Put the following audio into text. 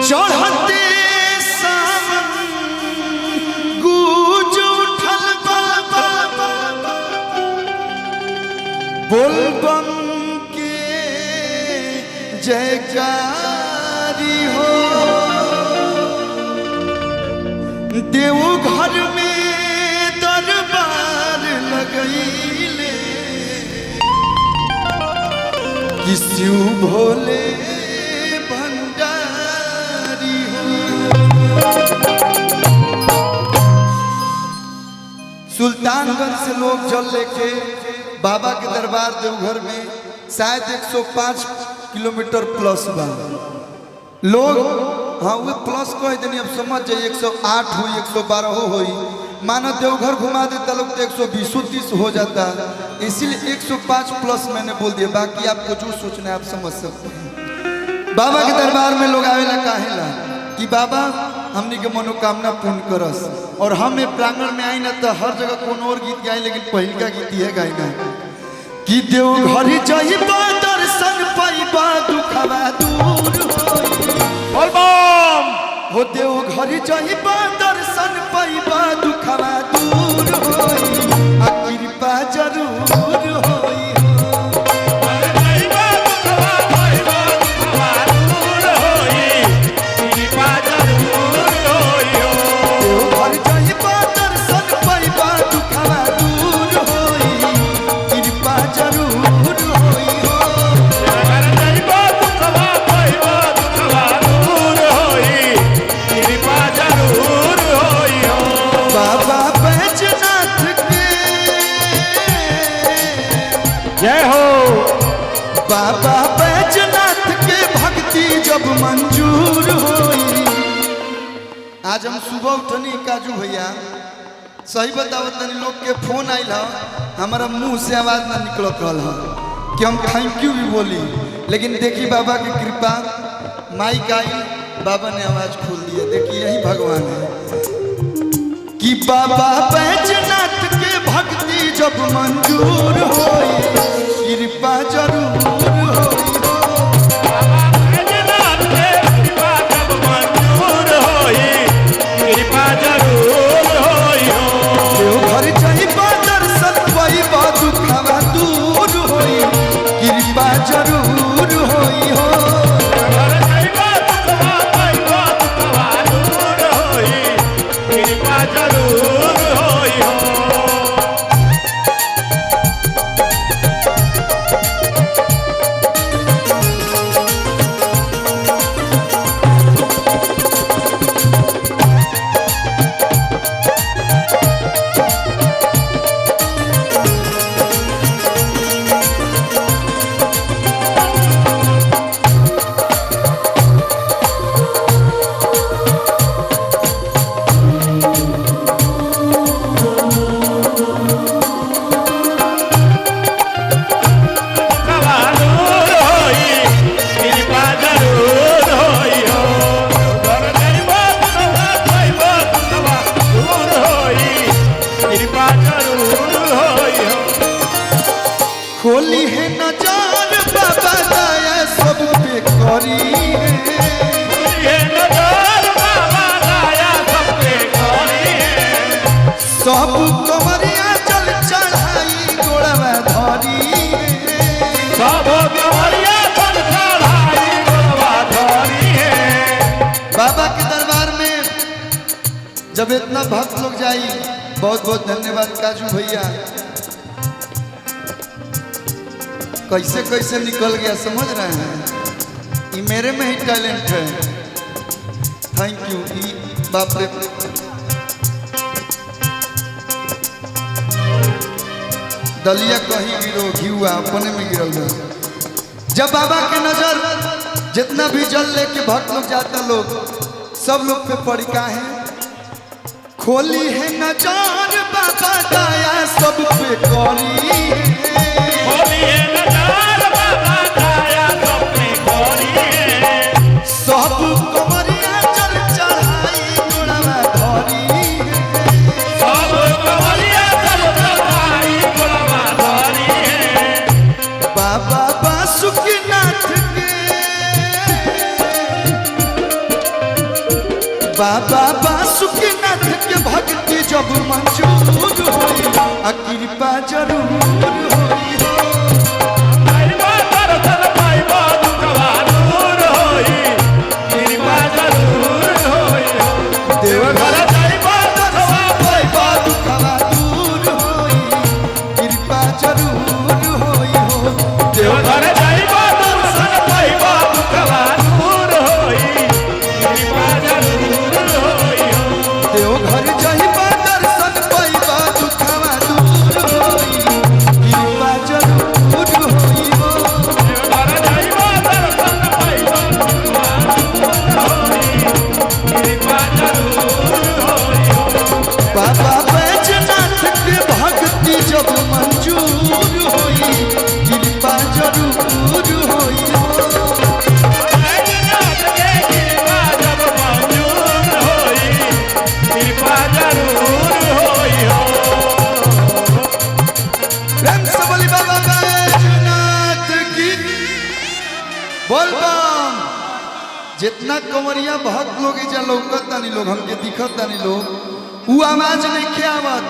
चढ़ते सावन गूंज उठल बोलबम के जयकारी हो। देवघर में दरबार लगैले कि शिव भोले भंडारी हो। सुल्तानगंज से लोग जल लेके बाबा के दरबार देवघर में शायद 105 किलोमीटर प्लस बा लोग। हाँ वो प्लस कह देनी, अब समझ जाइए 108 हुई 112 हुई, मानो देवघर घुमा देता लोग तो 120-130 हो जाता, इसीलिए 105 प्लस मैंने बोल दिया। बाकी आपको जो सोचना है आप समझ सकते हैं। बाबा के दरबार में लोग आवेला काहेला कि बाबा हमनी के मनोकामना पूर्ण करस। और हम प्रांगण में आई ना तो हर जगह कौन और गीत गाई, लेकिन पहिलका गीत है गायना कि देवघर जाइबा दर्शन पाइबा दुखवा दूर होई। हो देवघर जाइबा दर्शन पाइबा दुखवा दूर होई, आ कृपा जरूर होई। जय हो बाबा बैजनाथ के भक्ति जब मंजूर होई। आज हम सुबह उठनी काजू भैया सही बताओ तनी लोग के फोन आइल हमारा मुंह से आवाज ना निकलत रहा कि हम थैंक यू भी बोली, लेकिन देखी बाबा की कृपा माइक आई बाबा ने आवाज खोल दिया। देखिए यही भगवान है कि बाबा बैजनाथ के भक्ति जब मंजूर होई, कृपा जरूर होई। बैजनाथ के कृपा जब मंजूर होई, कृपा जरूर होई हो। देवघर जाइबा दर्शन पाइबा दुखवा दूर होई, कृपा जरूर होई हो। देवघर जाइबा दुखवा पाइबा दुखवा दूर होई, कृपा जरूर होई हो। खोली है नजार बाबा दया सब पे करी है, नजार बाबा दया सब पे करी है। सब कमरिया चल चढ़ाई गोड़वा धरी है, सब कमरिया चल चढ़ाई गोड़वा धरी है। बाबा के दरबार में जब इतना भक्त लोग जाई, बहुत बहुत धन्यवाद काजू भैया। कैसे कैसे निकल गया समझ रहे हैं, ये मेरे में ही टैलेंट है। Thank you. बाप रे दलिया कहीं गिरो घियुआ अपने में गिरल है। जब बाबा के नजर जितना भी जल लेके भक्त लोग जाता लोग सब लोग पे पड़िका है। खोली है नजर बाबा दया सब पे करी है, खोली है नजार बाबा दया सब पे करी है। सब कमरिया चल चढ़ाई गोड़वा धरी है, सब कमरिया चल चढ़ाई बासुकीनाथ के भक्ति जब मंजूर होई आ कृपा जरूर होई हो। पाइबा दर्शन पाइबा दुखवा दूर होई कृपा जरूर होई देवघर जाइबा दुखवा पाइबा दुखवा दूर होई कृपा जरूर होई हो। देवघर जाइबा दर्शन पाइबा दुखवा दूर होई कृपा जरूर होई देवघर जाइबा दर्शन पाइबा दुखवा दूर होई कृपा जरूर होई हो। देवघर जाइबा दर्शन पाइबा दुखवा दूर होई कृपा जरूर होई बाबा बैजनाथ के भक्ति जब मंजूर होई कृपा जरूर होई हो। बैजनाथ के कृपा जब मंजूर होई कृपा जरूर होई हो। प्रेम से बोली बाबा बैजनाथ की बोल बम। जितना कंवरिया भक्त लोग एजा लौकत तानी लोग हमके दिखत तानी लोग उ आवाज नहीं आवत